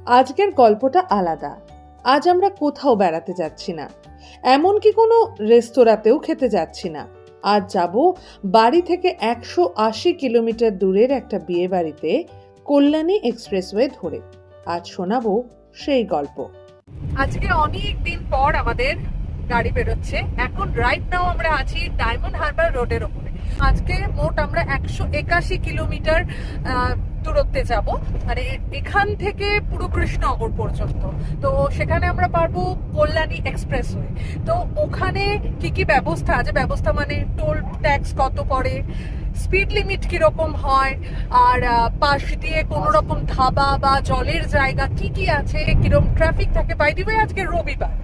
আজকের গল্পটা আলাদা। আজ আমরা কোথাও বেড়াতে যাচ্ছি না, এমনকি কোনো রেস্তোরাঁতেও খেতে যাচ্ছি না। আজ যাব বাড়ি থেকে 180 কিলোমিটার দূরের একটা বিয়ে বাড়িতে, কল্যাণী এক্সপ্রেসওয়ে ধরে। আজ শোনাবো সেই গল্প। আজকে অনেক দিন পর আমাদের গাড়ি বেরোচ্ছে। এখন রাইট নাও আমরা আছি ডায়মন্ড হারবার রোডের ওপরে। আজকে মোট আমরা 181 কিলোমিটার দূরত্বে যাব, মানে এখান থেকে পুরো কৃষ্ণনগর পর্যন্ত। তো সেখানে আমরা পারবো কল্যাণী এক্সপ্রেসওয়ে। তো ওখানে কি কি ব্যবস্থা আছে, ব্যবস্থা মানে টোল ট্যাক্স কত পড়ে, স্পিড লিমিট কিরকম হয়, আর পাশ দিয়ে কোনো রকম ধাবা বা জলের জায়গা কি কি আছে, কিরকম ট্রাফিক থাকে। বাই দি ওয়ে আজকে রবিবার,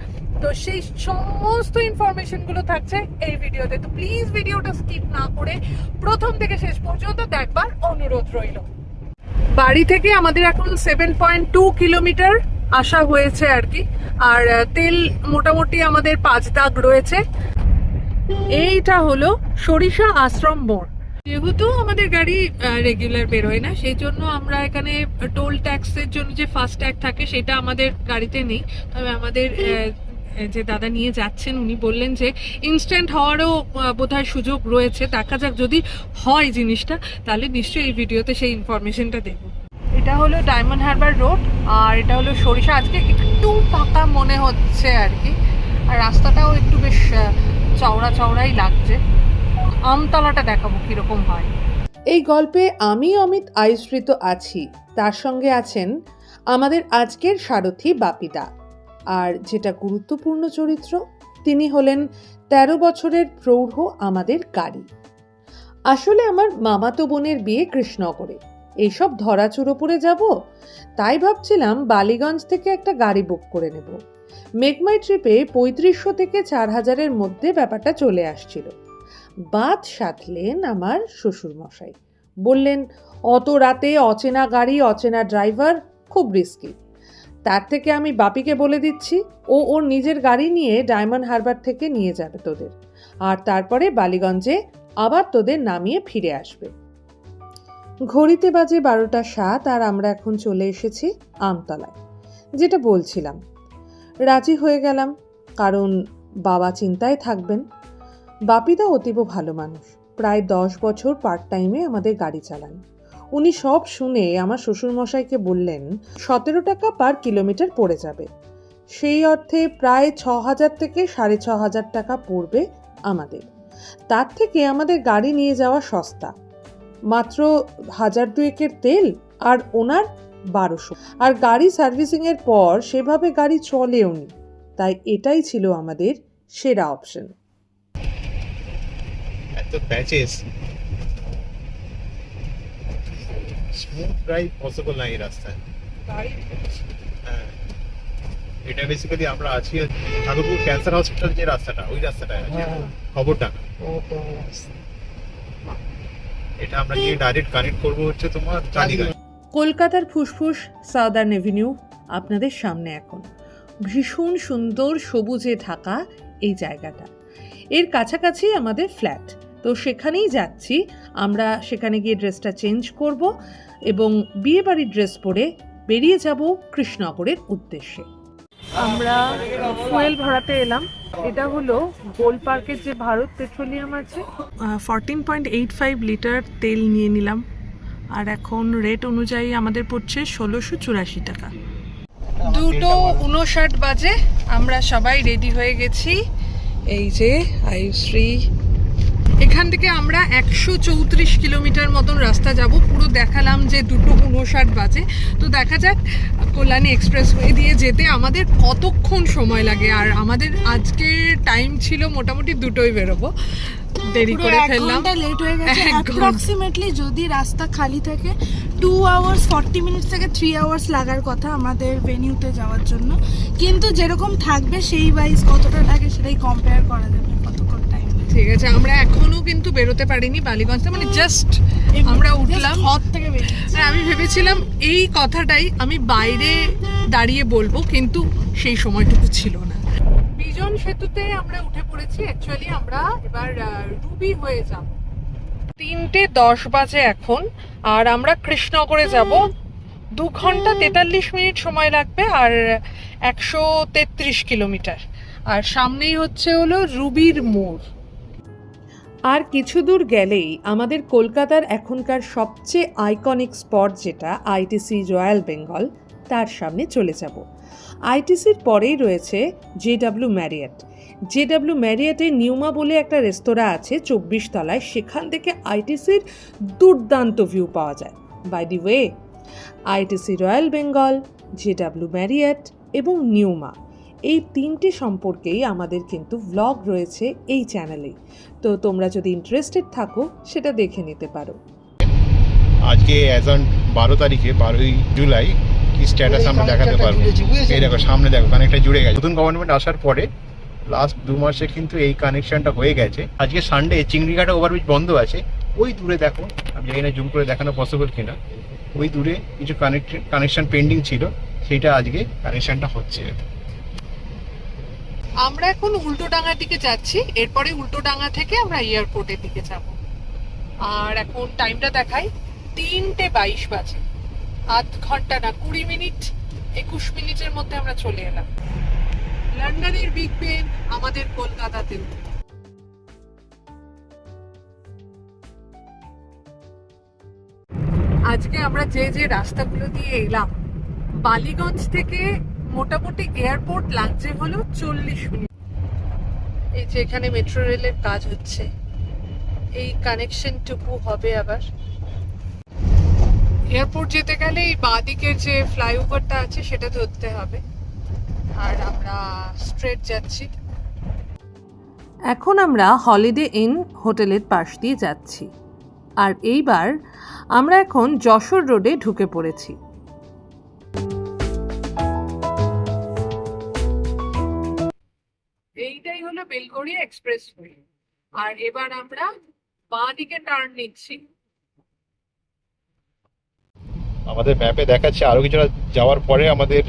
তো সেই সমস্ত ইনফরমেশন গুলো থাকছে এই ভিডিওতে। তো প্লিজ ভিডিওটা স্কিপ না করে প্রথম থেকে শেষ পর্যন্ত দেখবার অনুরোধ রইল। বাড়ি থেকে আমাদের এখন 7.2 কিলোমিটার আসা হয়েছে আর কি। আর তেল মোটামুটি আমাদের 5 দাগ রয়েছে। এইটা হলো সরিষা আশ্রম মোড়। যেহেতু আমাদের গাড়ি রেগুলার বেরোয় না, সেই জন্য আমরা এখানে টোল ট্যাক্সের জন্য যে ফাস্ট ট্যাগ থাকে সেটা আমাদের গাড়িতে নেই। তবে আমাদের যে দাদা নিয়ে যাচ্ছেন উনি বললেন যে ইনস্ট্যান্ট হওয়ারও বোধহয় সুযোগ রয়েছে। দেখা যাক, যদি হয় জিনিসটা তাহলে নিশ্চয়ই এই ভিডিওতে সেই ইনফরমেশনটা দেব। এটা হলো ডায়মন্ড হারবার রোড আর এটা হলো সরিষা। আজকে একটু ফাঁকা মনে হচ্ছে আর কি, আর রাস্তাটাও একটু বেশ চওড়াই লাগছে। আমতলাটা দেখাবো কিরকম হয়। এই গল্পে আমি অমিত আয়ুষ্রিত আছি, তার সঙ্গে আছেন আমাদের আজকের সারথি বাপিদা। আর যেটা গুরুত্বপূর্ণ চরিত্র, তিনি হলেন 13 বছরের প্রৌঢ় আমাদের গাড়ি। আসলে আমার মামাতো বোনের বিয়ে কৃষ্ণনগরে, এইসব ধরাচুরো পড়ে যাব, তাই ভাবছিলাম বালিগঞ্জ থেকে একটা গাড়ি বুক করে নেব। মেকমাই ট্রিপে 3500 থেকে 4000-এর মধ্যে ব্যাপারটা চলে আসছিল। বাদ সাধলেন আমার শ্বশুরমশাই, বললেন অত রাতে অচেনা গাড়ি, অচেনা ড্রাইভার, খুব রিস্কি। তার থেকে আমি বাপিকে বলে দিচ্ছি, ও ওর নিজের গাড়ি নিয়ে ডায়মন্ড হারবার থেকে নিয়ে যাবে তোদের, আর তারপরে বালিগঞ্জে আবার তোদের নামিয়ে ফিরে আসবে। ঘড়িতে বাজে 12টা 7 আর আমরা এখন চলে এসেছি আমতলায়। যেটা বলছিলাম, রাজি হয়ে গেলাম, কারণ বাবা চিন্তায় থাকবেন। বাপিদা অতীব ভালো মানুষ, প্রায় 10 বছর পার্ট টাইমে আমাদের গাড়ি চালান। উনি সব শুনে আমার শ্বশুরমশাইকে বললেন 17 টাকা পার কিলোমিটার পড়ে যাবে। সেই অর্থে প্রায় 6000 থেকে 6500 টাকা পড়বে আমাদের। তার থেকে আমাদের গাড়ি নিয়ে যাওয়া সস্তা, মাত্র 1000-2-এর তেল আর ওনার 1200। আর গাড়ি সার্ভিসিংয়ের পর সেভাবে গাড়ি চলেও নি, তাই এটাই ছিল আমাদের সেরা অপশন। এত প্যাচেস, স্মুথ ড্রাইভ পসিবল না এই রাস্তায়। হ্যাঁ, এটা বেসিক্যালি আমরা আছি ঠাকুরপুর ক্যান্সার হসপিটাল যে রাস্তাটা, ওই রাস্তাটায় আছে খবরডাঙ্গা। এটা আমরা গিয়ে ডাইরেক্ট কানেক্ট করবো হচ্ছে তোমার টালিগঞ্জ। কলকাতার ফুসফুস সাউদার্ন এভিনিউ আপনাদের সামনে এখন। ভীষণ সুন্দর সবুজে ঢাকা এই জায়গাটা। এর কাছাকাছি আমাদের ফ্ল্যাট, তো সেখানেই যাচ্ছি আমরা। সেখানে গিয়ে ড্রেসটা চেঞ্জ করব এবং বিয়ে বাড়ির ড্রেস পরে বেরিয়ে যাব কৃষ্ণনগরের উদ্দেশ্যে। আমরা ফুয়েল ভরাতে এলাম। এটা হলো গোল পার্কের যে ভারত পেট্রোলিয়াম আছে। 14.85 লিটার তেল নিয়ে নিলাম, আর এখন রেট অনুযায়ী আমাদের পড়ছে 1684 টাকা। 2:59 বাজে, আমরা সবাই রেডি হয়ে গেছি। এই যে আয়ুশ্রী। এখান থেকে আমরা 134 কিলোমিটার মতন রাস্তা যাব। পুরো দেখালাম যে 2:59 বাজে। তো দেখা যাক কল্যাণী এক্সপ্রেসওয়ে দিয়ে যেতে আমাদের কতক্ষণ সময় লাগে। আর আমাদের আজকে টাইম ছিল মোটামুটি 2টোয় বেরোবো, দেরি করে ফেললাম, লেট হয়ে গেছে। অ্যাপ্রক্সিমেটলি যদি রাস্তা খালি থাকে 2 আওয়ার্স 40 মিনিটস থেকে 3 আওয়ার্স লাগার কথা আমাদের ভেনিউতে যাওয়ার জন্য, কিন্তু যেরকম থাকবে সেই ওয়াইজ কতটা লাগে সেটাই কম্পেয়ার করা যাবে কতক্ষণ টাইম। ঠিক আছে, আমরা এখনো কিন্তু বেরোতে পারিনি বালিগঞ্জ, মানে জাস্ট আমরা উঠলাম থেকে বেরিয়েছি। আমি ভেবেছিলাম এই কথাটাই আমি বাইরে দাঁড়িয়ে বলবো, কিন্তু সেই সময়টুকু ছিল না। বিজন সেতুতে আমরা উঠে পড়েছি। অ্যাকচুয়ালি আমরা এবার রুবি হয়ে যাব। 3:10 বাজে এখন, আর আমরা কৃষ্ণনগরে যাব 2 ঘন্টা 43 মিনিট সময় লাগবে আর 133 কিলোমিটার। আর সামনেই হচ্ছে হলো রুবির মোড়। আর কিছু দূর গেলেই আমাদের কলকাতার এখনকার সবচেয়ে আইকনিক স্পট যেটা আইটিসি রয়্যাল বেঙ্গল, তার সামনে চলে যাব। আইটিসির পরেই রয়েছে জেডব্লিউ ম্যারিয়ট। জেডব্লিউ ম্যারিয়টে নিউমা বলে একটা রেস্তোরাঁ আছে 24 তলায়, সেখান থেকে আইটিসির দুর্দান্ত ভিউ পাওয়া যায়। By the way, ITC Royal Bengal, JW Marriott এবং নিউমা, এই তিনটে সম্পর্কেই আমাদের কিন্তু ভ্লগ রয়েছে এই চ্যানেলে। তো তোমরা যদি ইন্টারেস্টেড থাকো সেটা দেখে নিতে পারো। আজকে অ্যাজ অন 12 তারিখে 12ই জুলাই কি স্ট্যাটাস আমরা দেখাতে পারবো। এই দেখো সামনে দেখো কানেক্টটা জুড়ে গেছে। নতুন গভর্নমেন্ট আসার পরে লাস্ট 2 মাসে কিন্তু এই কানেকশনটা হয়ে গেছে। আজকে সানডে, চিংড়িঘাটা ওভারব্রিজ বন্ধ আছে। ওই দূরে দেখো, আমি জানি না জুম করে দেখানো পসিবল কিনা, ওই দূরে কিছু কানেকশন পেন্ডিং ছিল, সেইটা আজকে কানেকশনটা হচ্ছে। আমরা এখন উল্টোডাঙ্গার দিকে যাচ্ছি, এরপরে উল্টোডাঙ্গা থেকে আমরা এয়ারপোর্টের দিকে যাব। আর এখন টাইমটা দেখাই 3:22 বাজে। 8 ঘন্টা না 20 মিনিট 21 মিনিটের মধ্যে আমরা চলে এলাম। লন্ডনের বিগ বেন আমাদের কলকাতাতে। আজকে আমরা যে যে রাস্তাগুলো দিয়ে এলাম, বালিগঞ্জ থেকে মোটামুটি এয়ারপোর্ট লাগছে হলো 40 মিনিট। এই যে এখানে মেট্রো রেলের কাজ হচ্ছে, এই কানেকশনটুকু হবে। আবার এয়ারপোর্ট যেতে গেলে এই বাঁদিকের যে ফ্লাইওভারটা আছে সেটা ধরতে হবে। আর আমরা স্ট্রেট যাচ্ছি। এখন আমরা হলিডে ইন হোটেলের পাশ দিয়ে যাচ্ছি। আর এইবার আমরা এখন যশোর রোডে ঢুকে পড়েছি। এইটাই হলো বেলগড়িয়া এক্সপ্রেসওয়ে। আর এবার আমরা বাঁ দিকে টার্ন নিচ্ছি। আমাদের ম্যাপে দেখাচ্ছে আরো কিছুটা যাওয়ার পরে আমাদের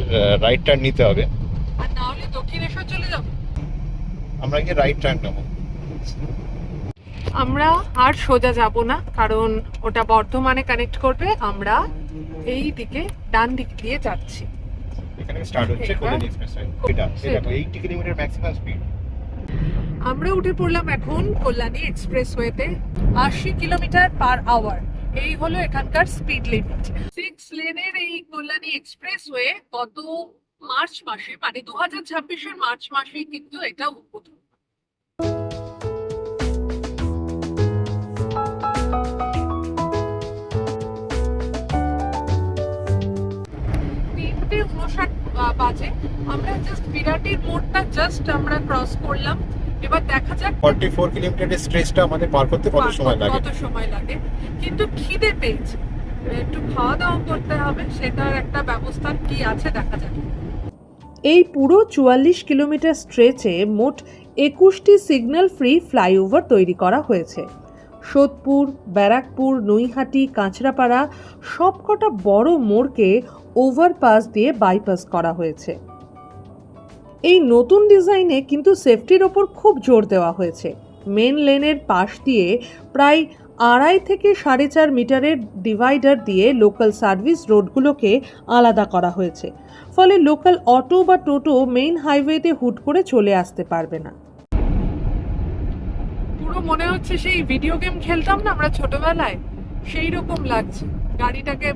রাইট টার্ন নিতে হবে। আর না হলে দক্ষিণেশ্বর চলে যাব। আমরা গিয়ে রাইট টার্ন নেবো। আমরা আর সোজা যাব না, কারণ ওটা বর্ধমানে কানেক্ট করবে। আমরা এই দিকে ডান দিক দিয়ে যাচ্ছি। এখানে স্টার্ট হচ্ছে কল্যাণী এক্সপ্রেসওয়ে। এটা দেখো 80 কিলোমিটার ম্যাক্সিমাম স্পিড। আমরা উঠে পড়লাম এখন কল্যাণী এক্সপ্রেসওয়েতে। 80 কিলোমিটার পার আওয়ার এই হলো এখানকার স্পিড লিমিট। 6 লেনের এই কল্যাণী এক্সপ্রেসওয়ে গত মার্চ মাসে, মানে 2026-এর মার্চ মাসেই কিন্তু এটা উদ্বোধন। বাজে আমরা জাস্ট বিরাটির মোড়টা জাস্ট আমরা ক্রস করলাম। এবার দেখা যাক 44 কিলোমিটারের স্ট্রেচটা আমাদের পার করতে কত সময় লাগে। কিন্তু খিদে পেয়েছে, একটু খাওয়া দাওয়া করতে হবে, সেটার একটা ব্যবস্থা কি আছে দেখা যাক। এই পুরো 44 কিলোমিটার স্ট্রেচে মোট 21টি সিগন্যাল ফ্রি ফ্লাইওভার তৈরি করা হয়েছে। সোদপুর, ব্যারাকপুর, নৈহাটি, কাঁচরাপাড়া সবকটা বড় মোড়কে ওভারপাস দিয়ে বাইপাস করা হয়েছে। এই নতুন ডিজাইনে কিন্তু সেফটির ওপর খুব জোর দেওয়া হয়েছে। মেন লেনের পাশ দিয়ে প্রায় 2.5 থেকে 4.5 মিটারের ডিভাইডার দিয়ে লোকাল সার্ভিস রোডগুলোকে আলাদা করা হয়েছে, ফলে লোকাল অটো বা টোটো মেইন হাইওয়েতে হুট করে চলে আসতে পারবে না। পুরো মনে হচ্ছে সেই ভিডিও গেম খেলতাম না আমরা ছোটবেলায়, সেই রকম লাগছে। গাড়িটাকে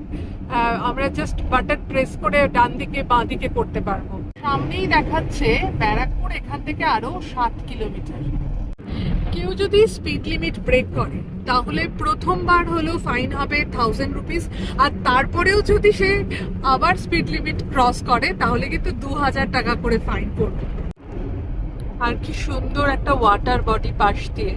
আমরা জাস্ট বাটন প্রেস করে ডান দিকে বাঁ দিকে করতে পারবো। সামনেই দেখাচ্ছে ব্যারাকপুর, এখান থেকে আরো 7 কিলোমিটার। কেউ যদি স্পিড লিমিট ব্রেক করে তাহলে প্রথমবার হলো ফাইন হবে 1000 রুপিস, আর তারপরেও যদি সে আবার স্পিড লিমিট ক্রস করে তাহলে কিন্তু 2000 টাকা করে ফাইন পড়বে। আর কি সুন্দর একটা ওয়াটার বডি পাশ দিয়ে।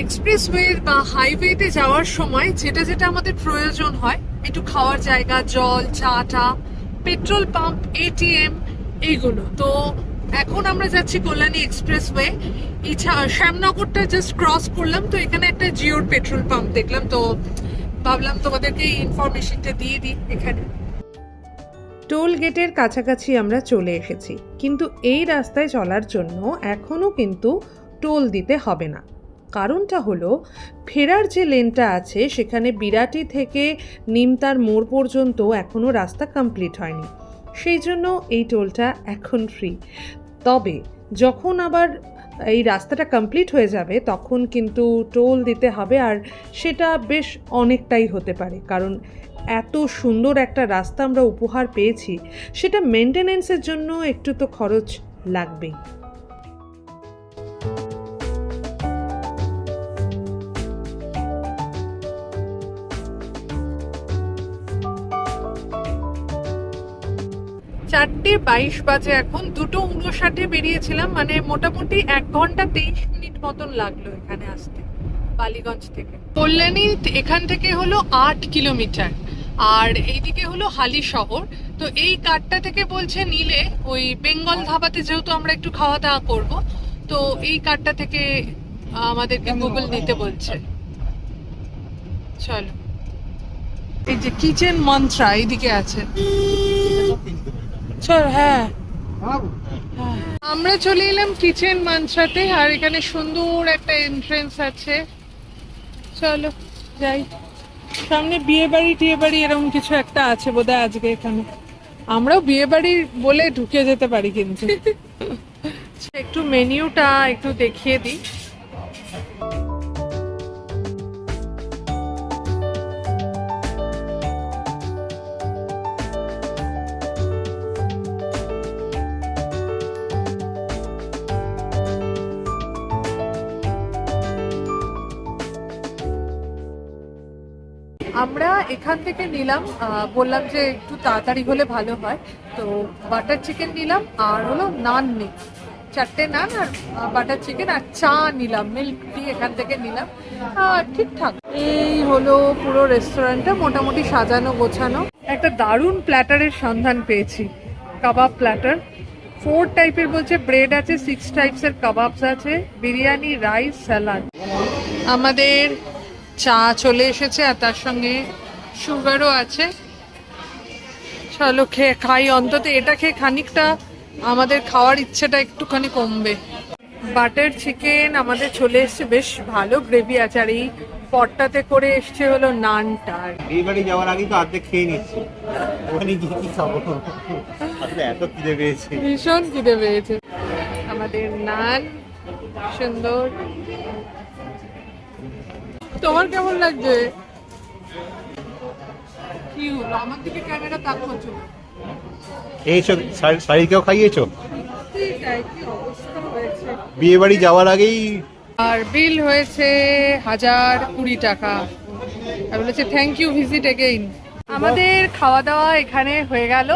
এক্সপ্রেসওয়ে বা হাইওয়েতে যাওয়ার সময় যেটা যেটা আমাদের প্রয়োজন হয়, একটু খাওয়ার জায়গা, জল, চা টা, পেট্রোল পাম্প, এটিএম, এইগুলো তো এখন আমরা যাচ্ছি কল্যাণী এক্সপ্রেসওয়ে। শ্যামনগরটা জাস্ট ক্রস করলাম, তো এখানে একটা জিওর পেট্রোল পাম্প দেখলাম, তো ভাবলাম তোমাদেরকে এই ইনফরমেশনটা দিয়ে দিই। এখানে টোল গেটের কাছাকাছি আমরা চলে এসেছি, কিন্তু এই রাস্তায় চলার জন্য এখনও কিন্তু টোল দিতে হবে না। কারণটা হলো ফেরার যে লেনটা আছে সেখানে বিরাটি থেকে নিমতার মোড় পর্যন্ত এখনও রাস্তা কমপ্লিট হয়নি, সেই জন্য এই টোলটা এখন ফ্রি। তবে যখন আবার এই রাস্তাটা কমপ্লিট হয়ে যাবে তখন কিন্তু টোল দিতে হবে, আর সেটা বেশ অনেকটাই হতে পারে, কারণ এত সুন্দর একটা রাস্তা আমরা উপহার পেয়েছি, সেটা মেনটেনেন্সের জন্য একটু তো খরচ লাগবেই। চারটে 22 বাজে এখন, 2:59 বেরিয়েছিলাম, মানে মোটামুটি 1 ঘন্টা 23 মিনিট মতন লাগলো এখানে আসতে বালিগঞ্জ থেকে। কল্যাণী এখান থেকে হলো 8 কিলোমিটার, আর এইদিকে হলো হালি শহর। তো এই কার্ডটা থেকে বলছে নিলে ওই বেঙ্গল ধাবাতে যেহেতু আমরা একটু খাওয়া দাওয়া করবো, তো এই কার্ডটা থেকে আমাদেরকে গুগল নিতে বলছে। চলো, এই যে কিচেন মন্ত্রা এইদিকে আছে। চল, হ্যাঁ আমরা চলে এলাম কিচেন মন্ত্রাতে, আর এখানে সুন্দর একটা এন্ট্রেন্স আছে। চলো যাই। সামনে বিয়ে বাড়ি এরকম কিছু একটা আছে বোধহয় আজকে এখানে। আমরাও বিয়ে বাড়ি বলে ঢুকে যেতে পারি কিন্তু। একটু মেনিউটা একটু দেখিয়ে দিই। আমরা এখান থেকে নিলাম, বললাম যে একটু তাড়াতাড়ি হলে ভালো হয়, তো বাটার চিকেন নিলাম, আর হলো নান নেই, 4টে নান আর বাটার চিকেন আর চা নিলাম, মিল্ক টি এখান থেকে নিলাম। ঠিকঠাক এই হলো পুরো রেস্টুরেন্টটা, মোটামুটি সাজানো গোছানো। একটা দারুণ প্ল্যাটারের সন্ধান পেয়েছি, কাবাব প্ল্যাটার। 4 টাইপের বলছে ব্রেড আছে, 6 টাইপসের কাবাবস আছে, বিরিয়ানি, রাইস, স্যালাড। আমাদের চা চলে এসেছে আর তার সঙ্গে সুগারও আছে। চলো খেয়ে খাই, অন্তত এটা খেয়ে খানিকটা আমাদের খাওয়ার ইচ্ছেটা একটুখানি কমবে। বাটার চিকেন আমাদের চলে এসছে, বেশ ভালো গ্রেভি আছে, আর এই পটটাতে করে এসছে হলো নানটা। এই বাড়ি যাওয়ার আগে তো অর্ধেক খেয়ে নিচ্ছি, ওখানে গিয়ে কি খাবো, আসলে এত খিদে পেয়েছে, ভীষণ খিদে পেয়েছে। আমাদের নান সুন্দর। তোমার কেমন লাগছে? কি হলো আমার দিকে ক্যামেরা তাকাচ্ছ? এইসব শাড়িকেও খাইয়েছো? কি অবস্থা হয়েছে। বিয়ে বাড়ি যাওয়ার আগেই আর বিল হয়েছে 1020 টাকা। আর বলেছে থ্যাংক ইউ, ভিজিট এগেইন। আমাদের খাওয়া দাওয়া এখানে হয়ে গেল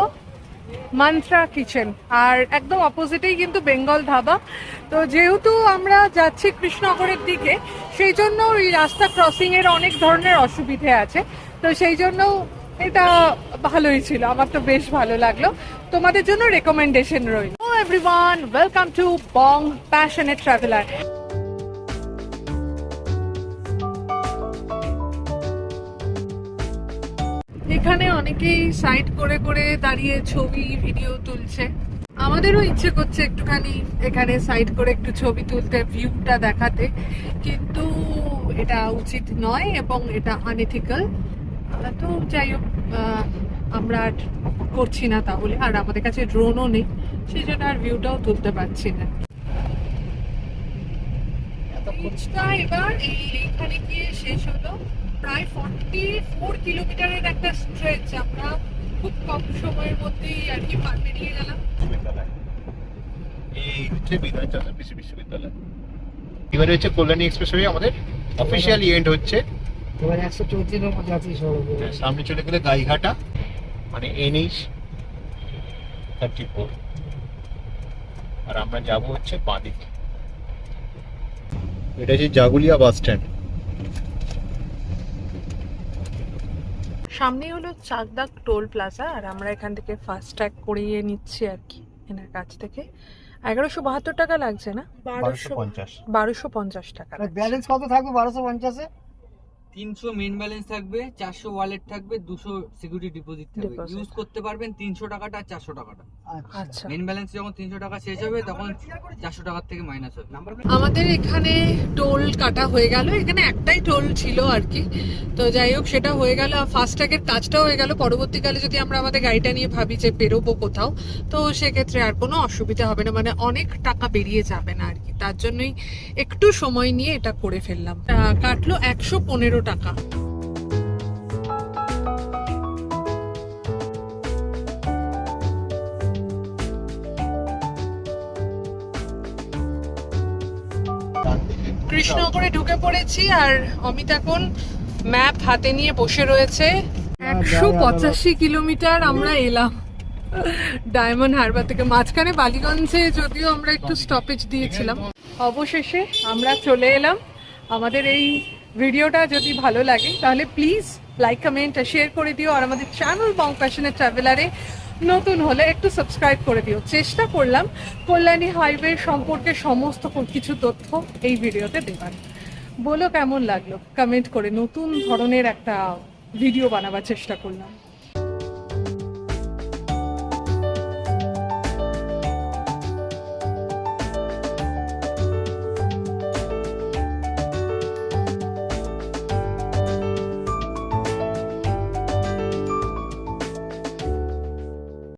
মন্ত্রা কিচেন, আর একদম অপোজিটেই কিন্তু বেঙ্গল ধাবা। তো যেহেতু আমরা যাচ্ছি কৃষ্ণনগরের দিকে, সেই জন্য এই রাস্তা ক্রসিং এর অনেক ধরনের অসুবিধে আছে, তো সেই জন্য এটা ভালোই ছিল, আমার তো বেশ ভালো লাগলো। তোমাদের জন্য রেকমেন্ডেশন রইল। Hello everyone, welcome to Bong passionate traveller. এখানে অনেকেই সাইড করে করে দাঁড়িয়ে ছবি ভিডিও তুলছে, আমাদেরও ইচ্ছে করছে একটুখানি এখানে সাইড করে একটু ছবি তুলতে, ভিউটা দেখাতে, কিন্তু এটা উচিত নয় এবং এটা আনএথিক্যাল। তো যাই হোক, আমরা আর করছি না তাহলে, আর আমাদের কাছে ড্রোনও নেই, সেই জন্য আর ভিউটাও তুলতে পারছি না। এবার এইখানে গিয়ে শেষ হলো, প্রায় 44 কিলোমিটারের একটা স্ট্রেচ আমরা খুব কম সময়ের মধ্যেই আর কি পার পেরিয়ে গেলাম। এই হচ্ছে বিধানচন্দ্র বিশ্ববিদ্যালয়। এবারে হচ্ছে কল্যাণী এক্সপ্রেসওয়ে আমাদের অফিসিয়ালি এন্ড হচ্ছে। এবার 134 এর মধ্যে আছি সড়ক। সামনে চলে গেলে গাইঘাটা, মানে NH 34, আর আমরা যাব হচ্ছে বাঁদিকে। এটা হচ্ছে জাগুলিয়া বাস স্ট্যান্ড। সামনে হলো চাকদাক টোল প্লাজা, আর আমরা এখান থেকে ফাস্ট ট্যাগ করিয়ে নিচ্ছি আর কি এনার কাছ থেকে। 1172 টাকা লাগছে না? 1250 1250 টাকা লাগছে। ব্যালেন্স কত থাকবে 1250-এ? 300 মেন ব্যালেন্স থাকবে, 400 ওয়ালেট থাকবে, 200 সিকিউরিটি ডিপোজিট থাকবে। Deposit। ইউজ করতে পারবেন 300 টাকাটা আর 400 টাকাটা। আচ্ছা, মেন ব্যালেন্স যখন 300 টাকা শেষ হবে তখন 400 টাকার থেকে মাইনাস হবে। আমাদের এখানে টোল কাটা হয়ে গেল। এখানে একটাই টোল ছিল আর কি, তো যাই হোক সেটা হয়ে গেল। ফাস্ট্যাগের কাজটাও হয়ে গেল। পরবর্তীকালে যদি আমরা আমাদের গাড়িটা নিয়ে ভাবি যে বেরোবো কোথাও, তো সেক্ষেত্রে আর কোনো অসুবিধা হবে না, মানে অনেক টাকা বেরিয়ে যাবে না আর কি। তার জন্যই একটু সময় নিয়ে এটা করে ফেললাম। কাটলো 115 টাকা। কৃষ্ণনগরে ঢুকে পড়েছি আর অমিত এখন ম্যাপ হাতে নিয়ে বসে রয়েছে। 185 কিলোমিটার আমরা এলাম ডায়মন্ড হারবার থেকে। মাঝখানে বালিগঞ্জে যদিও আমরা একটু স্টপেজ দিয়েছিলাম। অবশেষে আমরা চলে এলাম। আমাদের এই ভিডিওটা যদি ভালো লাগে তাহলে প্লিজ লাইক, কমেন্ট আর শেয়ার করে দিও। আর আমাদের চ্যানেল বং প্যাশনেট ট্রাভেলারে নতুন হলে একটু সাবস্ক্রাইব করে দিও। চেষ্টা করলাম কল্যাণী হাইওয়ে সম্পর্কে সমস্ত কিছু তথ্য এই ভিডিওতে দেবার। বলো কেমন লাগলো কমেন্ট করে। নতুন ধরনের একটা ভিডিও বানাবার চেষ্টা করলাম।